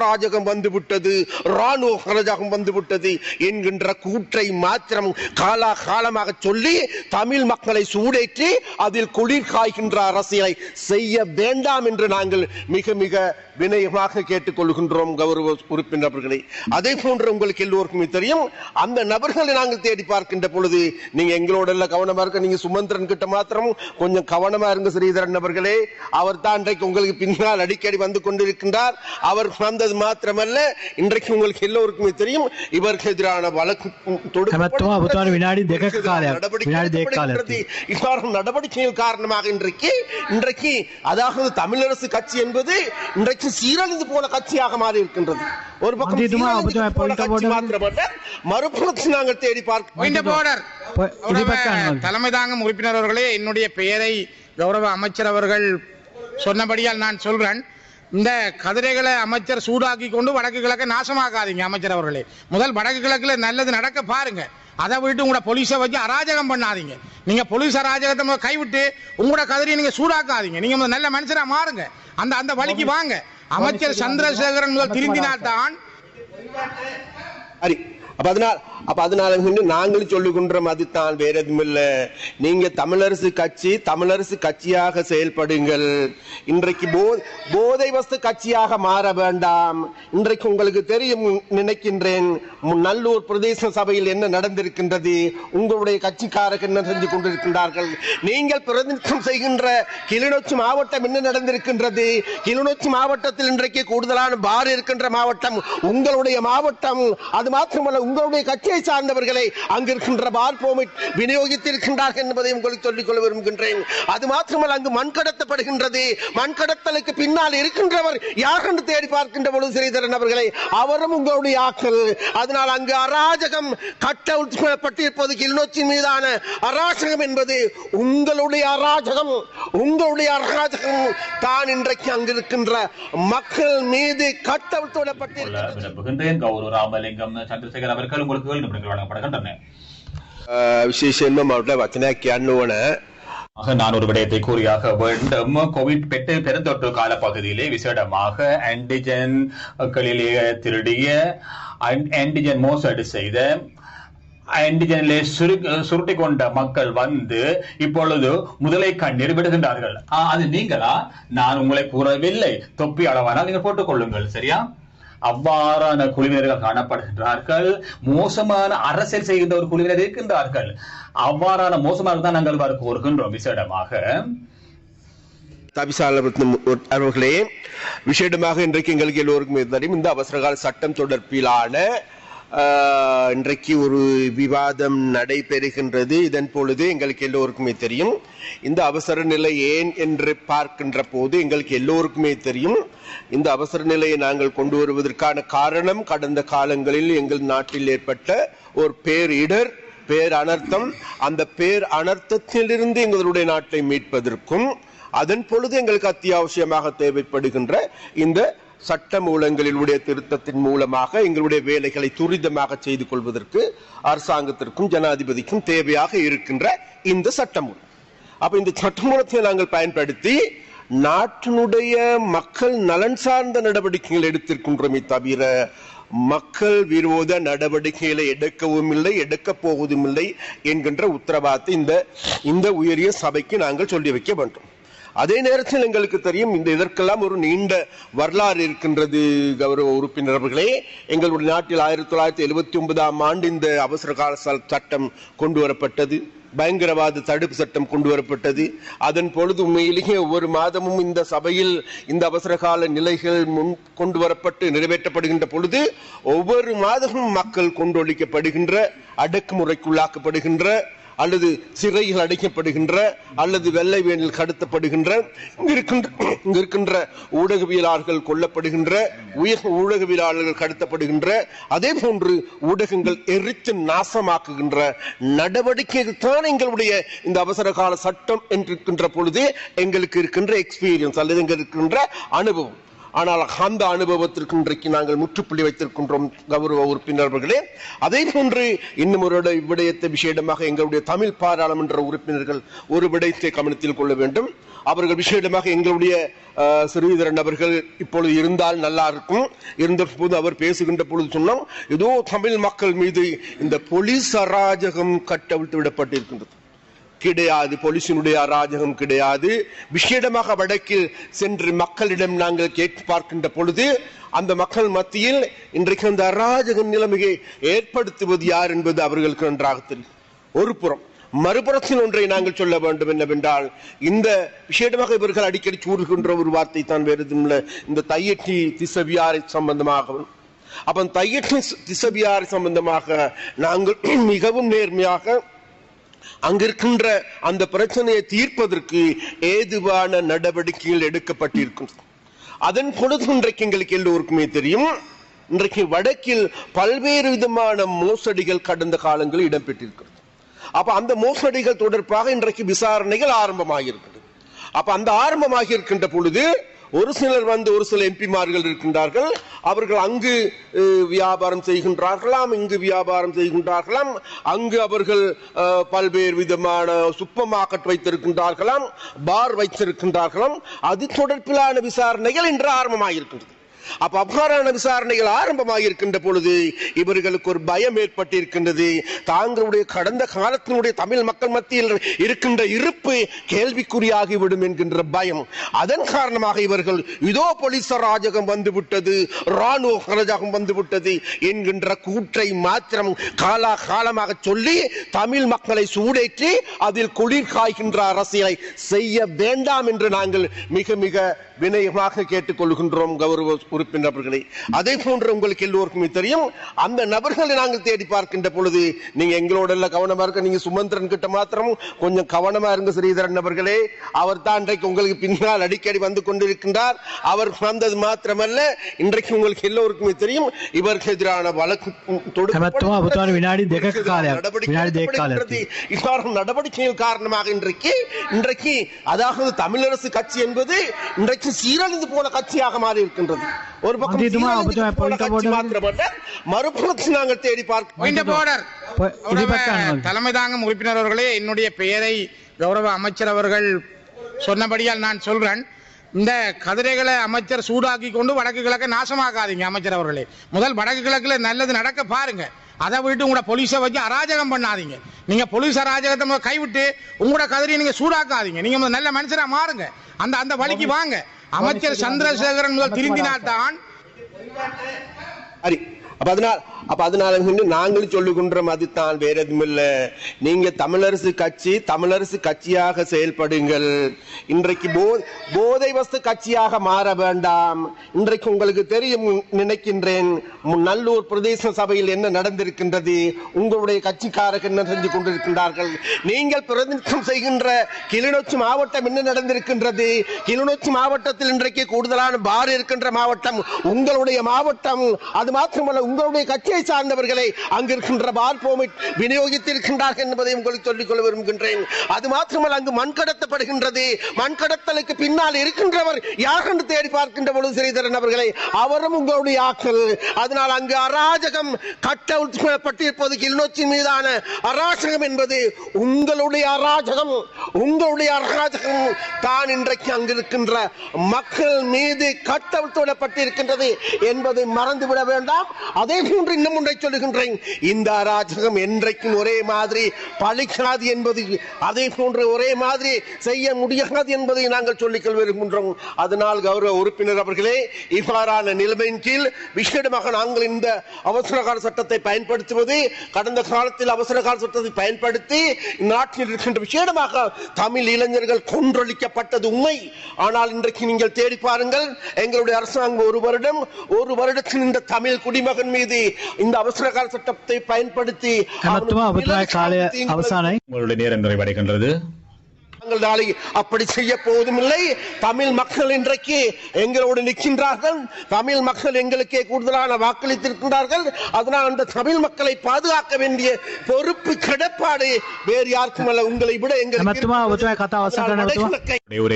ராஜகம் வந்துவிட்டது, ராணுவ ராஜகம் வந்துவிட்டது என்கின்ற கூற்றை மாத்திரம் காலகாலமாக சொல்லி தமிழ் மக்களை சூடேற்றி அதில் குளிர் காய்கின்ற அரசியலை செய்ய வேண்டாம் என்று நாங்கள் மிக மிக வினயமாக கேட்டுக்கொள்கின்றோம் கௌரவ உறுப்பினர்களே. அதே போன்று உங்களுக்கு எல்லோருக்குமே தெரியும், அந்த நபர்களை நாங்கள் தேடி பார்க்கின்ற பொழுது நீங்க எங்களோட எல்லாம் கவனமா இருக்க. நீங்க சுமந்திரன் கிட்ட மாத்திரம் கொஞ்சம் கவனமா இருங்க ஸ்ரீதரன் நபர்களே. அவர் தான் இன்றைக்கு உங்களுக்கு பின்னால் அடிக்கடி வந்து கொண்டிருக்கின்றார். அவர் வந்தது மாத்திரமல்ல, இன்றைக்கு உங்களுக்கு எல்லோருக்குமே தெரியும் இவருக்கு எதிரான வழக்கு நடவடிக்கைகள் காரணமாக இன்றைக்கு அதாவது தமிழரசு கட்சி என்பது இன்றைக்கு சீரழிந்து போன கட்சியாக மாறி இருக்கின்றது. ஒரு பக்கம் மாத்திரமல்ல, மறுபுறத்தில் நாங்கள் தேடி தலைமை தாங்கும் உறுப்பினர் அவர்களே, என்னுடைய பெயரை கௌரவ அமைச்சர் அவர்கள் சொன்னபடியால் நான் சொல்றேன். இந்த கதிரைகளை அமைச்சர் சூடாக்கி கொண்டு வடக்கு கிழக்க நாசமாக்காதீங்க அமைச்சர் அவர்களே. முதல் வடக்கு கிழக்குல நல்லது நடக்க பாருங்க. அதை விட்டு உங்களோட போலீஸை வச்சு அராஜகம் பண்ணாதீங்க. நீங்க போலீஸ் அராஜகத்தை கைவிட்டு உங்களோட கதிரையை நீங்க சூடாக்காதீங்க. நீங்க நல்ல மனுஷரா மாறுங்க. அந்த அந்த வழிக்கு வாங்க. அமைச்சர் சந்திரசேகரன் முதல் திருந்தினால்தான். அதனால நாங்கள் சொல்லுகின்றோம், அதுதான் வேற எதுவும் இல்ல. நீங்க தமிழரசு கட்சியாக செயல்படுங்கள். இன்றைக்கு போதை வஸ்து கட்சியாக மாற வேண்டாம். இன்றைக்கு உங்களுக்கு தெரியும் நினைக்கின்றேன், நல்லூர் பிரதேச சபையில் என்ன நடந்திருக்கின்றது, உங்களுடைய கட்சிக்காரர்கள் என்ன செஞ்சு கொண்டிருக்கின்றார்கள். நீங்கள் பிரதிநிதித்துவம் செய்கின்ற கிளிநொச்சி மாவட்டம் என்ன நடந்திருக்கின்றது. கிளிநொச்சி மாவட்டத்தில் இன்றைக்கு கூடுதலான பார் இருக்கின்ற மாவட்டம் உங்களுடைய மாவட்டம். அது மாத்திரமல்ல, உங்களுடைய கட்சியை சார்ந்தவர்களை அங்கிருக்கின்ற பார் பெர்மிட் விநியோகித்திருக்கின்றார்கள் என்பதை உங்களுக்கு சொல்லிக்கொள்ள விரும்புகின்றேன். அது மாத்திரமல்ல, அங்கு மண் கடத்தப்படுகின்றது. மண் கடத்தலுக்கு பின்னால் இருக்கின்றவர் யார் என்று தேடி பார்க்கின்ற பொழுது ஸ்ரீதரன் அவர்களை அவரும் உங்களுடைய ஆக்கள். அதனால் அங்கு அராஜகம் கட்டப்பட்டிருப்பது கிளிநொச்சி மீதான அராஜகம் என்பது உங்களுடைய அராஜகம் தான் இன்றைக்கு அங்கிருக்கின்ற மக்கள் மீது கட்டவிழ்த்துவிடப்பட்டிருக்கின்றன. கௌரவ ராமலிங்கம் சந்திரசேகர் அவர்கள் உங்களுக்கு நான் ஒரு விடயத்தை கூறியாக வேண்டும். கோவிட் பெருந்தொற்று கால பகுதியிலே விசேடமாக ஆன்டிஜன்களிலே திருடிய ஆன்டிஜன் மோசடி செய்த ஆன்டிஜனிலே சுருட்டி கொண்ட மக்கள் வந்து இப்பொழுது முதலை கண்ணீர் விடுகின்றார்கள். அது நீங்களா? நான் உங்களை கூறவில்லை. தொப்பி அளவானால் நீங்கள் போட்டுக் கொள்ளுங்கள், சரியா? அவ்வாறான குழுவினர்கள் காணப்படுகின்றார்கள். மோசமான அரசியல் செய்கின்ற ஒரு குழுவினர் இருக்கின்றார்கள். அவ்வாறான மோசமாக தான் நாங்கள் கோருகின்றோம். விசேடமாக அவர்களே, விசேடமாக இன்றைக்கு எங்களுக்கு எல்லோருக்கும் தெரியும், இந்த அவசரகால சட்டம் தொடர்பிலான இன்றைக்கு ஒரு விவாதம் நடைபெறுகின்றது. இதன் பொழுது எங்களுக்கு எல்லோருக்குமே தெரியும், இந்த அவசர நிலை ஏன் என்று பார்க்கின்ற போது எங்களுக்கு எல்லோருக்குமே தெரியும், இந்த அவசர நிலையை நாங்கள் கொண்டு வருவதற்கான காரணம் கடந்த காலங்களில் எங்கள் நாட்டில் ஏற்பட்ட ஒரு பேரனர்த்தம். அந்த பேரனர்த்தத்திலிருந்து எங்களுடைய நாட்டை மீட்பதற்கும் அதன் பொழுது எங்களுக்கு அத்தியாவசியமாக தேவைப்படுகின்ற இந்த சட்ட மூலங்களினுடைய திருத்தத்தின் மூலமாக எங்களுடைய வேலைகளை துரிதமாக செய்து கொள்வதற்கு அரசாங்கத்திற்கும் ஜனாதிபதிக்கும் தேவையாக இருக்கின்ற இந்த சட்டமூலம். அப்ப இந்த சட்டமூலத்தை நாங்கள் பயன்படுத்தி நாட்டினுடைய மக்கள் நலன் சார்ந்த நடவடிக்கைகள் எடுத்திருக்கின்றோமே தவிர மக்கள் விரோத நடவடிக்கைகளை எடுக்கவும் இல்லை, எடுக்கப் போவதும் இல்லை என்கின்ற உத்தரவாதத்தை இந்த உயரிய சபைக்கு நாங்கள் சொல்லி வைக்க வேண்டும். அதே நேரத்தில் எங்களுக்கு தெரியும், இதற்கெல்லாம் ஒரு நீண்ட வரலாறு இருக்கின்றது. கௌரவ உறுப்பினர்களே, எங்களுடைய நாட்டில் 1979ஆம் ஆண்டு இந்த அவசர கால சட்டம் கொண்டு வரப்பட்டது. பயங்கரவாத தடுப்பு சட்டம் கொண்டு வரப்பட்டது. அதன் பொழுது உண்மையிலேயே ஒவ்வொரு மாதமும் இந்த சபையில் இந்த அவசர கால நிலைகள் கொண்டு வரப்பட்டு நிறைவேற்றப்படுகின்ற பொழுது ஒவ்வொரு மாதமும் மக்கள் கொண்டொழிக்கப்படுகின்ற, அடக்குமுறைக்குள்ளாக்கப்படுகின்ற, அல்லது சிறைகள் அடைக்கப்படுகின்ற, அல்லது வெள்ளை வேனில் கடத்தப்படுகின்ற, இருக்கின்ற ஊடகவியலாளர்கள் கொல்லப்படுகின்ற, ஊடகவியலாளர்கள் கடத்தப்படுகின்ற, அதே போன்று ஊடகங்கள் எரித்து நாசமாக்குகின்ற நடவடிக்கைகள் தான் எங்களுடைய இந்த அவசர கால சட்டம் என்றிருக்கின்ற பொழுது எங்களுக்கு இருக்கின்ற எக்ஸ்பீரியன்ஸ் அல்லது எங்களுக்கு இருக்கின்ற அனுபவம். ஆனால் அந்த அனுபவத்திற்கு இன்றைக்கு நாங்கள் முற்றுப்புள்ளி வைத்திருக்கின்றோம் கௌரவ உறுப்பினர்களே. அதே போன்று இன்னும் ஒரு விடயத்தை விசேடமாக எங்களுடைய தமிழ் பாராளுமன்ற உறுப்பினர்கள் ஒரு விடயத்தை கவனத்தில் கொள்ள வேண்டும். அவர்கள் விசேடமாக எங்களுடைய ஸ்ரீதரன் அவர்கள் இப்பொழுது இருந்தால் நல்லா இருக்கும். இருந்த போது அவர் பேசுகின்ற பொழுது சொன்னோம், ஏதோ தமிழ் மக்கள் மீது இந்த போலீஸ் அராஜகம் கட்டவிழ்த்து விடப்பட்டிருக்கின்றது. கிடையாது, போலீசினுடைய அராஜகம் கிடையாது. விசேடமாக வடக்கில் சென்று மக்களிடம் நாங்கள் கேட்டு பார்க்கின்ற பொழுது அந்த மக்கள் மத்தியில் இன்றைக்கு அந்த அராஜக நிலைமையை ஏற்படுத்துவது யார் என்பது அவர்களுக்கு நன்றாக தெரியும். ஒரு புறம். மறுபுறத்தில் ஒன்றை நாங்கள் சொல்ல வேண்டும் என்னவென்றால், இந்த விசேடமாக இவர்கள் அடிக்கடி கூறுகின்ற ஒரு வார்த்தை தான் வேறு எதுவும், இந்த தையட்டி திசவியாரை சம்பந்தமாக. அப்ப தையட்டி திசவியாரை சம்பந்தமாக நாங்கள் மிகவும் நேர்மையாக அங்கிருக்கின்ற அந்த பிரச்சனையை தீர்ப்பதற்கு ஏதுவான நடவடிக்கைகள் எடுக்கப்பட்டிருக்கும். அதன் பொழுது இன்றைக்கு எங்களுக்கு எல்லோருக்குமே தெரியும், இன்றைக்கு வடக்கில் பல்வேறு விதமான மோசடிகள் கடந்த காலங்களில் இடம்பெற்றிருக்கிறது. அப்ப அந்த மோசடிகள் தொடர்பாக இன்றைக்கு விசாரணைகள் ஆரம்பமாகியிருக்கிறது. அப்ப அந்த ஆரம்பமாகி இருக்கின்ற பொழுது ஒரு சிலர் ஒரு சில எம்பிமார்கள் இருக்கின்றார்கள். அவர்கள் அங்கு வியாபாரம் செய்கின்றார்களாம், இங்கு வியாபாரம் செய்கின்றார்களாம், அங்கு அவர்கள் பல்வேறு விதமான சூப்பர் மார்க்கெட் வைத்திருக்கின்றார்களாம், பார் வைத்திருக்கின்றார்களாம். அது தொடர்பிலான விசாரணைகள் இன்று ஆரம்பமாகியிருக்கின்றது. அப்ப அவ்வாறான விசாரணைகள் ஆரம்பமாக இருக்கின்ற பொழுது இவர்களுக்கு ஒரு பயம் ஏற்பட்டிருக்கின்றது. தாங்களுடைய கடந்த காலத்தினுடைய தமிழ் மக்கள் மத்தியில் இருக்கின்ற இருப்பு கேள்விக்குறியாகிவிடும் என்கின்ற பயம். அதன் காரணமாக இவர்கள் இதோ போலீஸ் அராஜகம் வந்துவிட்டது, ராணுவ அராஜகம் வந்துவிட்டது என்கின்ற கூற்றை மாத்திரம் காலமாக சொல்லி தமிழ் மக்களை சூடேற்றி அதில் குளிர் காய்கின்ற அரசியலை செய்ய வேண்டாம் என்று நாங்கள் மிக மிக வினயமாக கேட்டுக்கொள்கின்றோம் கௌரவ உறுப்பினர்களே. அதே போன்று உங்களுக்கு எல்லோருக்குமே தெரியும், அந்த நபர்களை நாங்கள் தேடி பார்க்கின்ற பொழுது நீங்க எங்களோட எல்லாம் கவனமா இருக்க. நீங்க சுமந்திரன் கிட்ட மாத்திரம் கொஞ்சம் கவனமா இருங்க ஸ்ரீதரன் அவர்களே. அவர் தான் இன்றைக்கு உங்களுக்கு பின்னால் அடிக்கடி வந்து கொண்டிருக்கின்றார். அவர் வந்தது மாத்திரமல்ல, இன்றைக்கு உங்களுக்கு எல்லோருக்குமே தெரியும் இவருக்கு எதிரான வழக்கு நடவடிக்கைகள் காரணமாக இன்றைக்கு அதாவது தமிழரசு கட்சி என்பது இன்றைக்கு சீரழிந்து போன கட்சியாக மாறி இருக்கின்றது. ஒரு பக்கம் மறுபுறத்தில் நாங்கள் தேடி தலைமை தாங்கும் உறுப்பினர் அவர்களே, என்னுடைய பெயரை கௌரவ அமைச்சர் அவர்கள் சொன்னபடியால் நான் சொல்றேன். இந்த கதிரைகளை அமைச்சர் சூடாக்கி கொண்டு வடக்கு கிழக்க நாசமாக்காதீங்க அமைச்சர் அவர்களே. முதல் வடக்கு கிழக்குல நல்லது நடக்க பாருங்க. அதை விட்டு உங்களோட போலீஸை வச்சு அராஜகம் பண்ணாதீங்க. நீங்க போலீஸ் அராஜகத்தை கைவிட்டு உங்களோட கதிரையை நீங்க சூடாக்காதீங்க. நீங்க நல்ல மனுஷரா மாறுங்க. அந்த அந்த வழிக்கு வாங்க. அமைச்சர் சந்திரசேகரன் முதல் திரும்பினால்தான். அதனால நாங்கள் சொல்லுகின்றோம், அதுதான் வேற எதுவும் இல்ல. நீங்க தமிழரசு கட்சியாக செயல்படுங்கள். இன்றைக்கு போதை வஸ்து கட்சியாக மாற வேண்டாம். இன்றைக்கு உங்களுக்கு தெரியும் நினைக்கின்றேன், நல்லூர் பிரதேச சபையில் என்ன நடந்திருக்கின்றது, உங்களுடைய கட்சிக்காரர்கள் என்ன செஞ்சு கொண்டிருக்கின்றார்கள். நீங்கள் பிரதிநிதித்துவம் செய்கின்ற கிளிநொச்சி மாவட்டம் என்ன நடந்திருக்கின்றது. கிளிநொச்சி மாவட்டத்தில் இன்றைக்கு கூடுதலான பார் இருக்கின்ற மாவட்டம் உங்களுடைய மாவட்டம். அது மாத்திரமல்ல, உங்களுடைய கட்சியை சார்ந்தவர்களை அங்கிருக்கின்ற பார் பெர்மிட் விநியோகித்திருக்கின்றார்கள் என்பதை உங்களுக்கு சொல்லிக் கொள்ள விரும்புகின்றேன். அது மாத்திரமல்ல, அங்கு மண் கடத்தப்படுகின்றது. மண் கடத்தலுக்கு பின்னால் இருக்கின்றவர் யார் என்று தேடி பார்க்கின்ற பொழுது ஸ்ரீதரன் அவர்களை அவரும் உங்களுடைய ஆக்கள். அதனால் அங்கு அராஜகம் கட்டப்பட்டிருப்பது கிளிநொச்சி மீதான அராஜகம் என்பது உங்களுடைய அராஜகம். உங்களுடைய அராஜகம் தான் இன்றைக்கு அங்கிருக்கின்ற மக்கள் மீது கட்டவிழ்த்துவிடப்பட்டிருக்கின்றது என்பதை மறந்துவிட வேண்டாம். அதே போன்று இன்னும் ஒன்றை சொல்லுகின்றேன், இந்த அராஜகம் என்றைக்கும் ஒரே மாதிரி பழிக்காது என்பது, அதே போன்று ஒரே மாதிரி செய்ய முடியாது என்பதை நாங்கள் சொல்லிக்கொள்ள விரும்புகின்றோம். அதனால் கௌரவ உறுப்பினர் அவர்களே, இவ்வாறான நிலைமையின் கீழ் விசேடமாக நாங்கள் இந்த அவசரகால சட்டத்தை பயன்படுத்துவது, கடந்த காலத்தில் அவசரகால சட்டத்தை பயன்படுத்தி நாட்டில் இருக்கின்ற விசேடமாக தமிழ் இளைஞர்கள் கொன்றொழிக்கப்பட்டது உண்மை. ஆனால் இன்றைக்கு நீங்கள் தேடி பாருங்கள், எங்களுடைய அரசாங்கம் ஒரு வருடத்தில் இந்த தமிழ் குடிமகன் மீது இந்த அவசரகால சட்டத்தை பயன்படுத்தி உங்களுடைய நேரம் நிறைவடைகின்றது. நாளை அப்படி செய்ய போவதும் இல்லை. தமிழ் மக்கள் இன்றைக்கு எங்களோடு நிற்கின்றார்கள். தமிழ் மக்கள் எங்களுக்கே கூடுதலான வாக்களித்திருக்கின்றார்கள். அதனால் அந்த தமிழ் மக்களை பாதுகாக்க வேண்டிய பொறுப்பு கடப்பாடு வேறு யாருக்கும் அல்ல, உங்களை விட எங்களுக்கு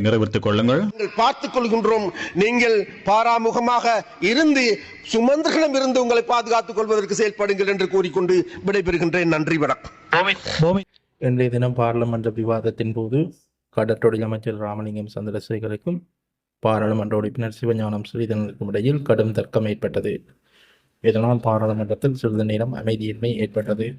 நிறைவேற்றிக் கொள்ளுங்கள். பார்த்துக் கொள்கின்றோம். நீங்கள் பாராமுகமாக இருந்து சுமந்திரனிடம் இருந்து உங்களை பாதுகாத்துக் கொள்வதற்கு செயல்படுங்கள் என்று கூறிக்கொண்டு விடைபெறுகின்றேன். நன்றி, வணக்கம். இன்றைய தினம் பாராளுமன்ற விவாதத்தின் போது கடற்றொழில் அமைச்சர் ராமலிங்கம் சந்திரசேகருக்கும் பாராளுமன்ற உறுப்பினர் சிவஞானம் ஸ்ரீதரனுக்கும் இடையில் கடும் தர்க்கம் ஏற்பட்டது. இதனால் பாராளுமன்றத்தில் சிறிது நேரம் அமைதியின்மை ஏற்பட்டது.